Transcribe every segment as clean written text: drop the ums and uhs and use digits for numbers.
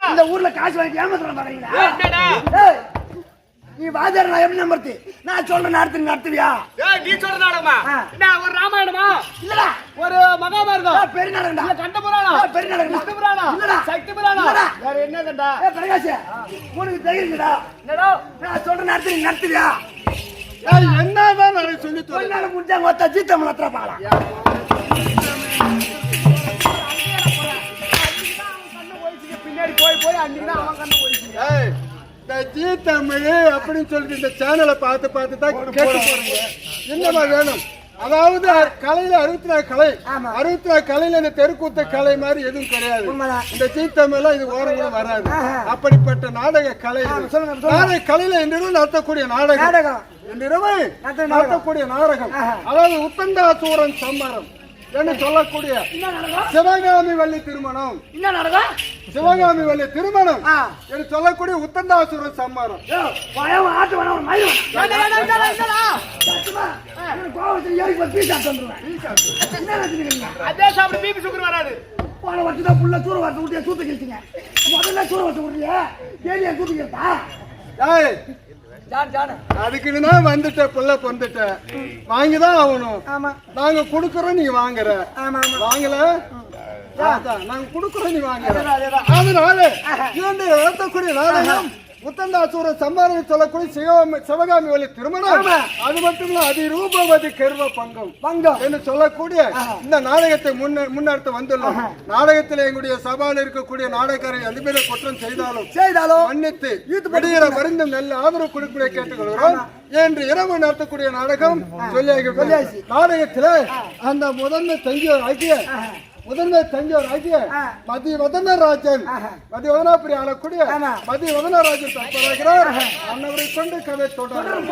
இந்த ஊர்ல காசு வாங்கி ஏமாத்துறேன் பாருங்களா? நீ வாஜர் நான் எப்படி நம்பர்த்தி? நான் சொல்ற நேரத்துக்கு நடத்துவியா? நீ சொல்ற நாடகமா? என்ன ஒரு ராமாயணமா? இல்லடா ஒரு மகாபாரதம். பெரிய நாடகம்டா. இல்ல கண்ட புராணம். பெரிய நாடகம். விஷ்ணு புராணம். இல்லடா சக்தி புராணம். வேற என்ன கண்டா? பிரகாஷ் உனக்கு தெரியுங்கடா. என்னடா? நான் சொல்ற நேரத்துக்கு நடத்துவியா? என்னதான் நான் சொல்லி தரேன். ஒன்னால முடிஞ்சா ஒத்த ஜீத்தம் லத்ரா பாலாம். பின்னாடி போய் அன்னைக்கு அவன் கண்ணு போயிடுச்சு. ஜி தமிழ் அப்படின்னு சொல்லிட்டு இந்த சேனலை பார்த்து தான் கேட்டு போறீங்க. என்னமா வேணும்? அதாவது கலையில 64 கலை, 64 கலையில இந்த தெருக்கூத்த கலை மாதிரி எதுவும் கிடையாது. இந்த ஜி தமிழ்ல இது ஓரங்களும் வராது. அப்படிப்பட்ட நாடக கலை, நாடக கலையில இன்றிரவு நடத்தக்கூடிய நாடகம், இன்றிரவு நடத்தக்கூடிய நாடகம் அதாவது உத்தண்டாசூரன் சம்மாரம் என்று சொல்லக்கூடிய சிவகாமி வள்ளி திருமணம். என்ன நடக்கும்? சிவகாமி வள்ளி திருமணம் என்று சொல்லக்கூடிய உத்தண்டாசுரன் சம்மாரம். ஆட்டு வேணாம் மயில் கோவத்தில் ஏறி பீசா சொல்றேன். அதே சாப்பிட்டு பிபி சுகர் வராது. போன வருஷம் தான் ஃபுல்லா சூற வார்த்தை விட்டியா சூத்த கழிச்சிங்க. முதல்ல சூற வார்த்தை விட்றியா ஏரியா சூத்த கேட்டா அதுக்குன்னா வந்துட்ட புள்ள பொந்துட்ட வாங்கிதான் ஆகணும். நாங்க குடுக்கறோம் நீ வாங்குற, வாங்கல நாங்க குடுக்கறோம் நீ வாங்குற. அதனால இரண்டு நடத்தக்கூடிய நாடகம் உத்தண்டாசூர சம்மாரம் சொல்லக்கூடிய சிவகாமி வள்ளி திருமணம். அது மட்டும் இல்ல அதிரூபவதி கர்வ பங்கம் என்று சொல்லக்கூடிய இந்த நாடகத்தை முன்னெடுத்து வந்துள்ளோம். நாடகத்தில் எங்களுடைய சபாவில் இருக்கக்கூடிய நாடகரை அதிபரை குற்றம் செய்தாலும் மன்னித்து விடுகிற வருந்தும் நல்ல ஆதரவு கொடுக்க கேட்டுக்கொள்கிறோம். என்று இரவு நடத்தக்கூடிய நாடகம் சொல்லியாகி நாடகத்தில் அந்த முதன்மை தங்கியோர் ஆகிய மதிவதனராஜன் மதிவதனாபுரி ஆளக்கூடிய மதிவதனராஜன் தற்போகிறார். அன்னவரை கொண்டு கதை தொடரும்.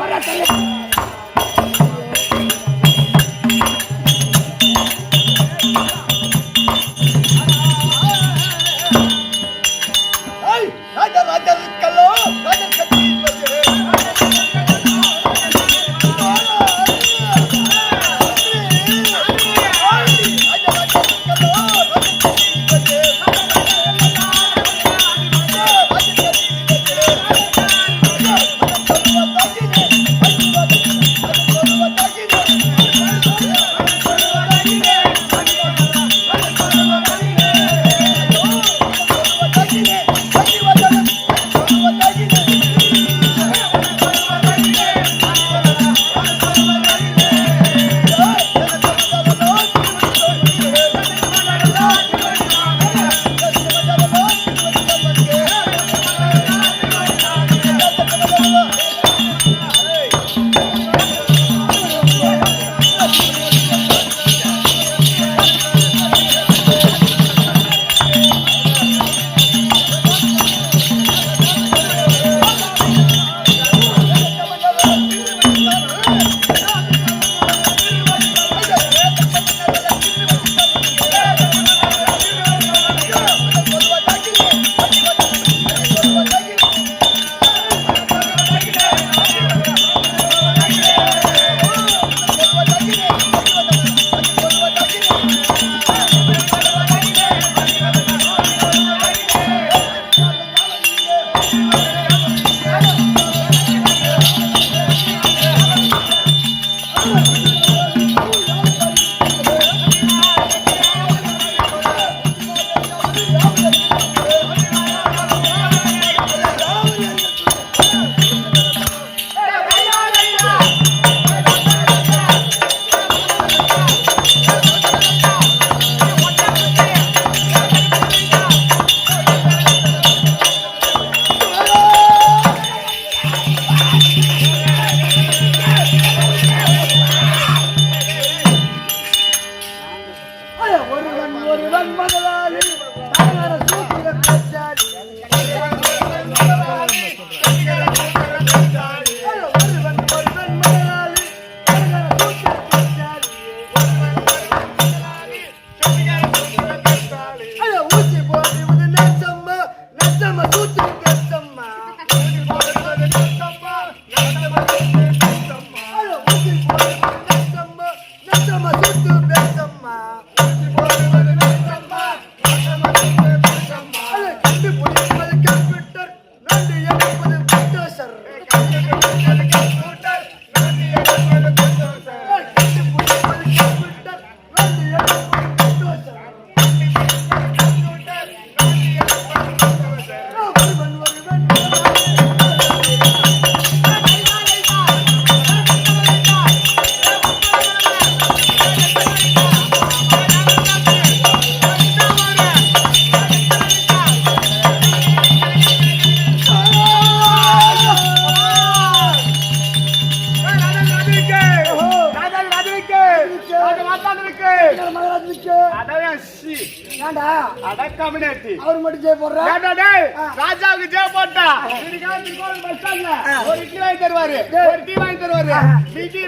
ஏண்டா அடக்கமினேட்டி அவர் மட்டும் ஜெய போடுறா ஏண்டா டேய் ராஜாவுக்கு ஜெய போட்டா இன்னைக்கு கோல் பஸ் ஸ்டாண்ட்ல ஒரு டீ வாங்கி தருவாரு ஒரு டீ வாங்கி தருவாரு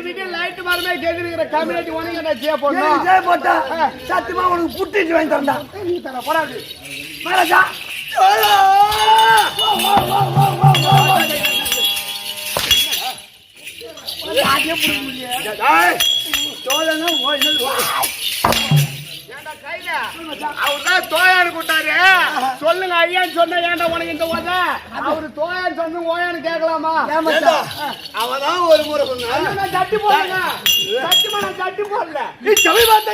விடி லைட் மாரமே கேக்குற கம்யூனிட்டி உனக்கு என்ன ஜெய போடணும் ஜெய போட்டா சத்தியமா உனக்கு புட்டிட்டு வாங்கி தரண்டா நீ தர போடாது மகாராஜா அவர்தான் தோயானு கூட்டாரு சொல்லுங்க ஐயான்னு சொன்ன ஏன்டா உனக்கு இந்த ஓத அவரு தோயான்னு சொன்ன ஓயான்னு கேட்கலாமா அவதான் ஒரு முறை சொன்ன நான் சட்டி போடுங்க சத்தியமா நான் சட்டி போடல நீ சவி பார்த்தா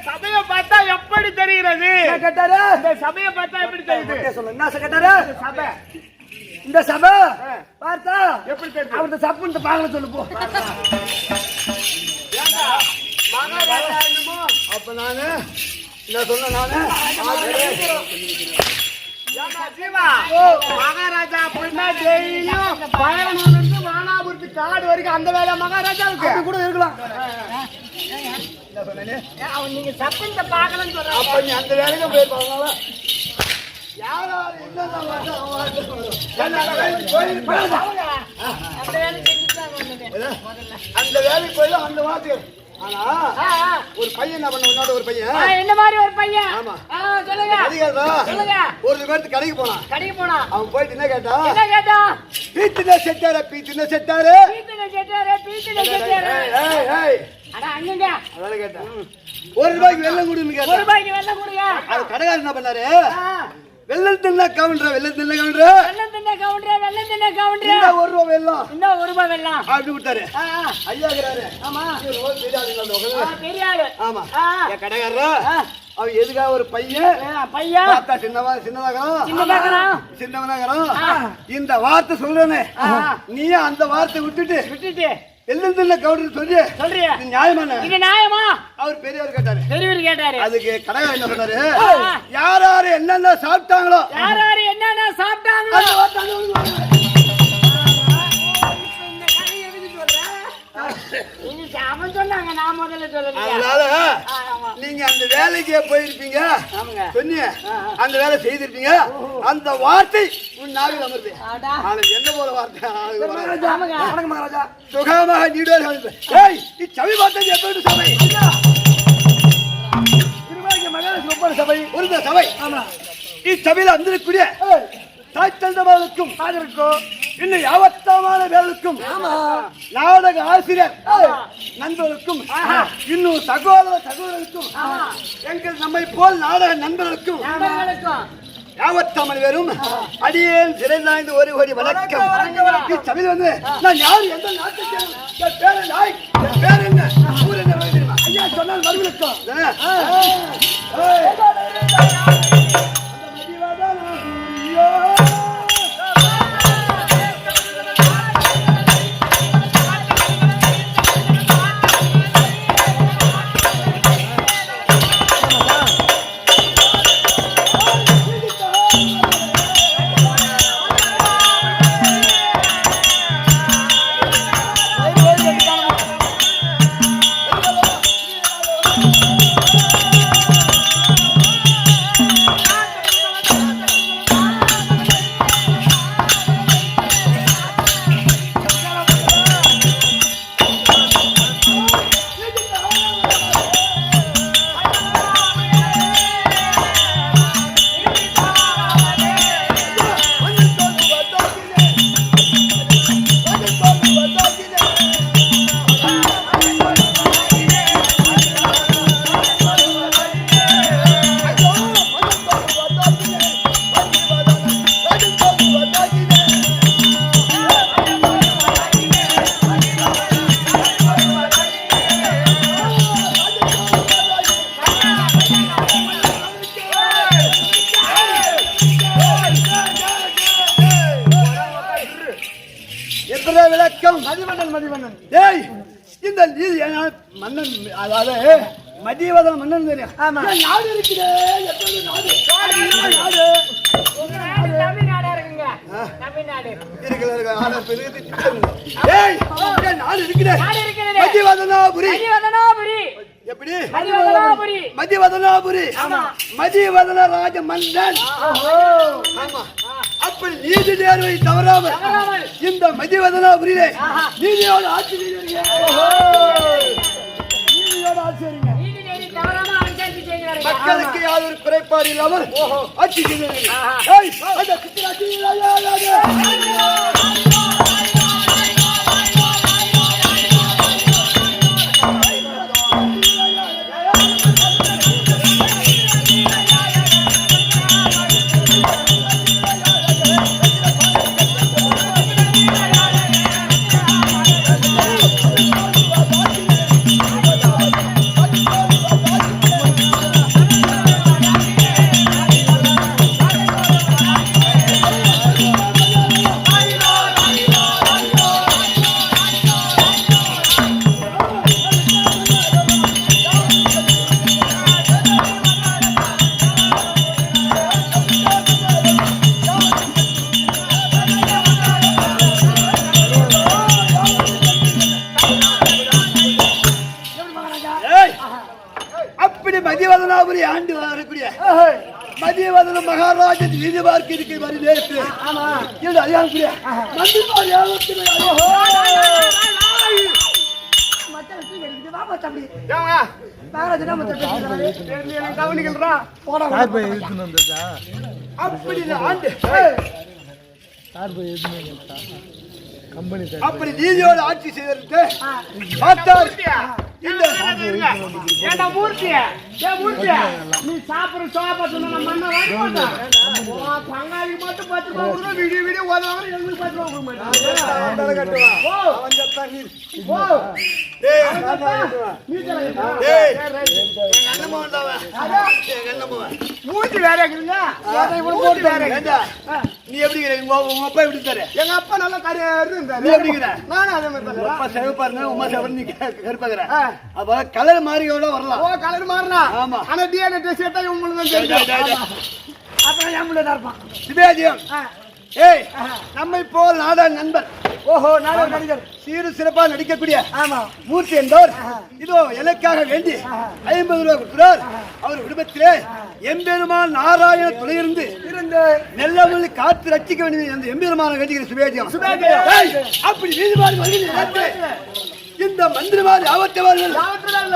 சபையை பார்த்தா எப்படி தெரிகிறது கேட்டாரு இந்த சபையை பார்த்தா எப்படி தெரியுது சொல்லு என்ன கேட்டாரு சபை இந்த சபை பார்த்தா எப்படி தெரியுது அவர்கிட்ட சப்புன்னு பாக்கல சொல்லு போ மகாராஜா என்னமோ அப்ப நானு என்ன சொன்ன நானு மகாராஜா அப்படின்னா டெய்லியும் பயணம் இருந்து வானாபுரத்து காடு வரைக்கும் அந்த வேலை மகாராஜாவுக்கு அது கூட இருக்கலாம் நீங்க சப்பந்த பாக்கலன்னு சொல்ற அப்ப நீ அந்த வேலைக்கு போயிருப்பாங்களா யாராரு அந்த வேலைக்கு போயில அந்த வார்த்தை ஆனா ஒரு பையன் என்ன பண்ண உன்னோட ஒரு பையன் என்ன மாதிரி ஒரு பையன் ஆமா சொல்லுங்க சொல்லுங்க ஒரு பேருக்கு கடைக்கு போனா அவன் போயிட்டு என்ன கேட்டா பீத்தின செட்டாரு அதான் கேட்டான் ஒரு ரூபாய்க்கு வெள்ளம் கொடுன்னு கேட்டான் அது கடைக்காரர் என்ன பண்ணாரு வெள்ளம் தின்ன கவுண்டர் ஒரு ரூபாய் வெள்ளம் அப்படி விட்டாரு ஐயா ஆமா ஆமா என் கடைக்காரர் அவன் எதுக்காக ஒரு பையன் பார்த்தா சின்னவனாகறான் இந்த வார்த்தை சொல்றேன்னு நீ அந்த வார்த்தை விட்டுட்டு வெள்ளம் கவுண்டர் சொல்றியா நியாயமா அவர் பெரியவர் கேட்டாரு அதுக்கு கடைக்காரர் என்ன சொன்னாரு யாரு என்னென்ன சாப்பிட்டாங்களோ அதனால நீங்க அந்த வேலைக்கு போயிருப்பீங்க சொன்னீங்க அந்த வேலை செய்திருப்பீங்க அந்த வார்த்தை உன் நாவில் அமர்ந்து என்ன போல வார்த்தை சுகமாக நீடுவார் சபை பார்த்தது எப்படி சபை சபை ஒரு சபை இச்சபையில் வந்திருக்கூடிய தாய்த்தந்தவர்களுக்கும் இன்னும் யாவத்தமான வேலுக்கும் நாடக ஆசிரியர் நண்பர்களுக்கும் இன்னும் சகோதரர்களுக்கும் எங்கள் நம்மை போல் நாடக நண்பர்களுக்கும் யாவத்தாமல் வேறும் அடியேன் சிறைந்தாய்ந்து ஒரு கோடி வணக்கம் இச்சபையில் வந்து நான் யார் எந்த நாட்டுக்கு பேர் என்ன ஊர் என்ன ஐயா சொன்னால் மறுவிளக்கம் விளக்கம் மதிவண்ணன் ஏய் இந்த மன்னன் அதாவது மதியவதனம் மன்னன் தெரியும். ஆமா. நாடு இருக்குதே, எப்படி நாடு? நாடு. தமிழ்நாடா இருக்குங்க. தமிழ்நாடு. இருக்கிற ஆளை பெருகுது. ஏய், நாடு இருக்குதே. நாடு இருக்குது. மதியவதனாபுரி. மதிவதனாபுரி. எப்படி? மதிவதனாபுரி. மதியவதனாபுரி. ஆமா. மதியவதன ராஜ மன்னன். ஆமா. அப்படி நீதி தேர்வை தவறாமல் இந்த மதிவதனாபுரியிலே நீதியோடு ஆட்சி செய்வீங்க. நீதியோடு ஆட்சி செய்வீங்க. நீதி தேடி தவறாம அரசாட்சி செய்கிறாரு. மக்களுக்கு யாதொரு குறைபாடு இல்லாமல் ஆட்சி செய்வீங்க. ஏய், அந்த சித்திராட்சி மதிவதனாபுரி ஆண்டு வரக்கூடிய மதிவதன மகாராஜ நீதி பார்க்க இருக்கு வரி நேரத்தில் அதிகாரக்கூடிய மந்திரிமார் யாவத்தில் அப்படி நீதியோடு ஆட்சி செய்ததற்கு பார்த்தார். நீ சாப்பிடுற சோப்பா சொன்ன மண்ண வாங்கி போட்டா பங்காளி மட்டும் 10 ரூபாய் கொடுத்தா வீடியோ வீடியோ ஓதுவாங்க எங்களுக்கு 10 ரூபாய் கொடுக்க மூச்சு வேற இருக்குதுங்க. நீ எப்படி உங்க அப்பா எப்படி தர? எங்க அப்பா நல்லா கரையா இருந்தாரு. நானும் அதே மாதிரி அப்பா சிவப்பாருங்க, உமா சிவப்பு நீ கருப்பாக்குற. அப்ப கலர் மாறி வரலாம். ஓ கலர் மாறினா. ஆமா. ஆனா டிஎன்ஏ டெஸ்ட் எடுத்தா உங்களுக்கு தான் தெரியும். அப்புறம் ஏம்புல இருப்பான் சிவாஜியம். ஏய், நம்மை போல் நாடக நண்பர், ஓஹோ நாடக நடிகர், சீரு சிறப்பா நடிக்கக்கூடிய ஆமா மூர்த்தி என்பவர் இதோ எனக்காக வேண்டி 50 ரூபாய் கொடுக்கிறார். அவர் குடும்பத்திலே எம்பெருமான் நாராயண துணையிருந்து நெல்லவழி காத்து ரட்சிக்க வேண்டிய அந்த எம்பெருமான வேண்டிய சிவாஜியம். அப்படி நீதிபாடு வருகிறது. இந்த மந்திரிமார் யாவற்றவர்கள்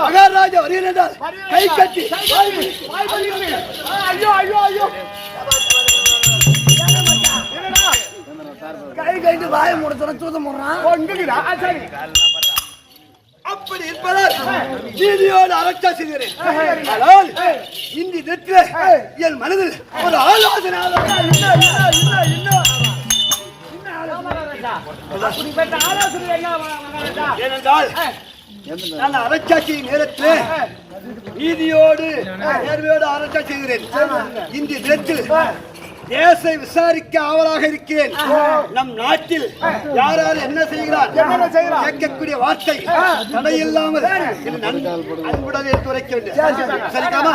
மகாராஜா வருகிறார். கை கட்டி ஐயோ ஐயோ ஐயோ கை கைட்டு வாய மூடத்தோட தூதம் போடுறான். அப்படி இருப்பதால் நீதியோடு அரட்சா செய்கிறேன். ஆனால் இந்த இடத்தில் என் மனதில் ஒரு ஆலோசனை ஏனென்றால் நான் அரசாட்சி நேரத்தில் நீதியோடு நேர்மையோடு அரட்சா செய்கிறேன். இந்த இடத்தில் தேசை விசாரிக்க ஆவலாக இருக்கிறேன். நம் நாட்டில் யார் யார் என்ன செய்கிறார் கேட்கக்கூடிய வார்த்தை தடையில்லாமல் அன்புடன் எடுத்து உரைக்க வேண்டும். சரிக்காமா?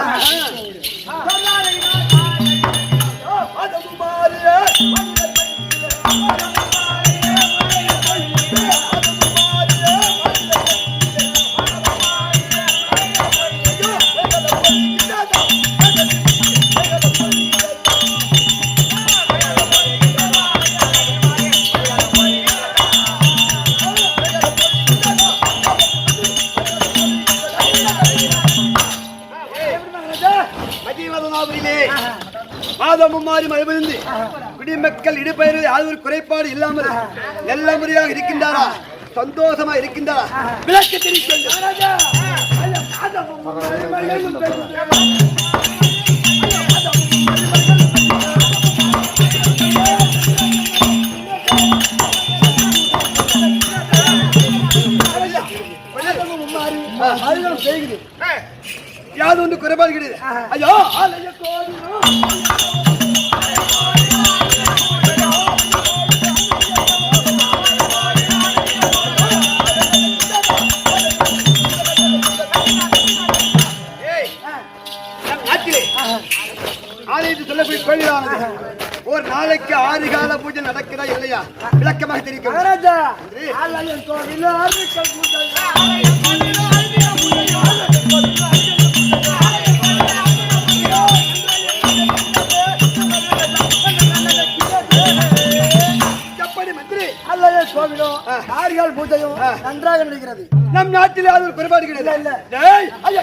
மாதமும் மாறி மழைபெய்து குடிமக்கள் இடுபெயரில் யாதொரு குறைபாடு இல்லாமல் நல்ல முறையாக இருக்கின்றாரா, சந்தோஷமா இருக்கின்றாரா விளக்கு தெரிவிக்க யாது ஒன்று குறைபாடு கிடையாது. ஐயோ ஆலயத்தில் சொல்லக்கூடிய கோயிலானது ஒரு நாளைக்கு 6 கால பூஜை நடக்கிறா இல்லையா விளக்கமாக தெரிவிக்கும் மகாராஜா ஆலயம் கோவில் ஆர்மிக்கல் பூஜை எப்படி மந்திரி ஆலயம் கோவிலும் ஆறுகால் பூஜையும் நன்றாக நடக்கிறது. நம் நாட்டில் அது ஒரு குறைபாடு கிடையாது இல்ல. டேய், ஐயா,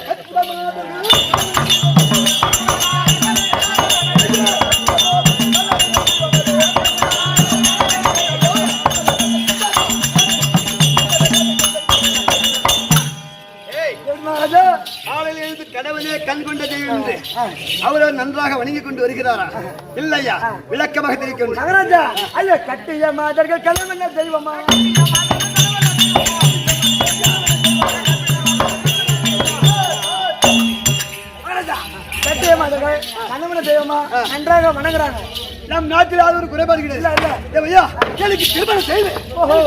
மகாராஜா காலையில் எழுந்து கடவுளே கண் கொண்ட தெய்வம் என்று அவர் நன்றாக வணங்கிக் கொண்டு வருகிறாரா இல்லையா விளக்கமாக தெரிவிக்கும் மகாராஜா ஐயா கட்டிய மாதர்கள் கலவன தெய்வமா மகாராஜா கட்டிய மாதர்கள் கலவன தெய்வமா நன்றாக வணங்குறாங்க. நம் நாட்டில் அது ஒரு குறைபாடு கிடையாது இல்ல. ஏய் ஐயா எனக்கு திருமணம் செய்து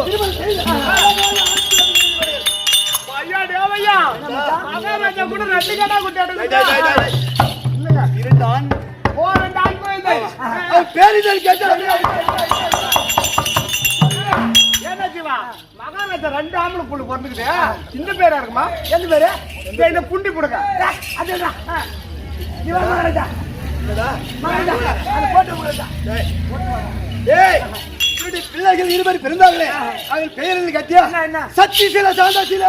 திருமணம் செய்து ஐயா தேவையா மகாராஜா கூட ரெண்டு கடா டேய், டேய், டேய், டேய். இரண்டு ஆண் ரெண்டு ஆண் குழந்தை அவர் பேரிதழ் கேட்டா ஏன்னா ஜீவா மகாராஜா ரெண்டு ஆம்பளை புள்ளு பிறந்துக்குது இந்த பேரா இருக்குமா எந்த பேரு இந்த புண்டி புடுங்க அதுதான் மகாராஜா மகாராஜா அது போட்டு மகாராஜா ஏய் இப்படி பிள்ளைகள் இருவர் பிறந்தார்களே அவர்கள் பெயரில் கட்டியா என்ன? சத்தியசீல சாந்தசீல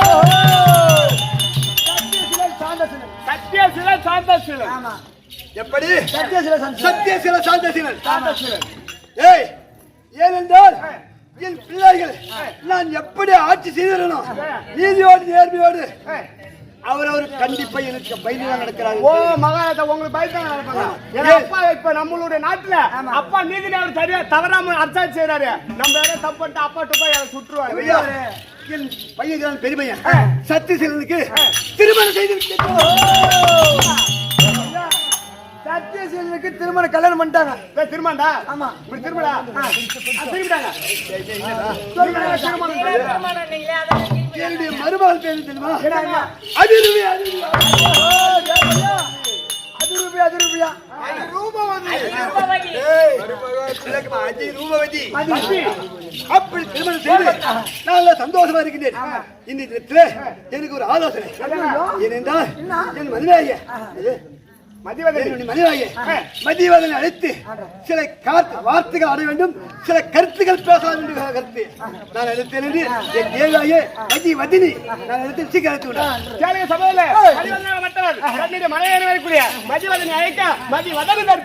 சத்தியசில சாந்தசில ஆமா எப்படி சத்தியசில சந்தோஷம் சத்தியசீல சாந்தசீலன் சாந்தசில ஏய் ஏனென்றால் என் பிள்ளைகள் நான் எப்படி ஆட்சி செய்திடணும் நீதியோடு நேர்மையோடு அவர் கண்டிப்பா எனக்கு பயந்து நடக்கிறாங்க ஓ மகாராஜா உங்களுக்கு பயத்தாங்க நடப்பாங்க ஏன்னா அப்பா இப்ப நம்மளுடைய நாட்டுல அப்பா நீதி அவர் சரியா தவறாம அரசாட்சி செய்யறாரு நம்ம யாரும் தப்பு பண்ணிட்டு அப்பா டுப்பா சுற்றுவாரு ஐயா, என் பையன் பெருமையா சத்தியசீலனுக்கு திருமணம் செய்து விட்டேன். சத்தியசீலனுக்கு திருமணம் கல்யாணம் பண்ணிட்டாங்க. திருமண்டா ஆமா இப்படி திருமடா திரும்பிட்டாங்க என்னுடைய மருமகள் பேரு தெரியுமா அதிருவி அதிருவி அது ரூபியா அதிரூபவதி அப்படி திருமணம் செய்து நான் சந்தோஷமா இருக்கின்றேன். இந்த இடத்துல எனக்கு ஒரு ஆலோசனை ஏனென்றால் என் மனைவியாகிய மதிவதனை அழைத்து சில வார்த்தைகள் அடைய வேண்டும், சில கருத்துக்கள் பேசலாம் என்று கருத்து நான் அழைத்தேன் என்று என் தேவாயே மதிவதினி நான் அழைத்து சீக்கிரம் அழைத்து விட்டேன். சபையில மற்றவர் மலையேறி வரக்கூடிய மதிவதனை அழைக்க மதிவதனை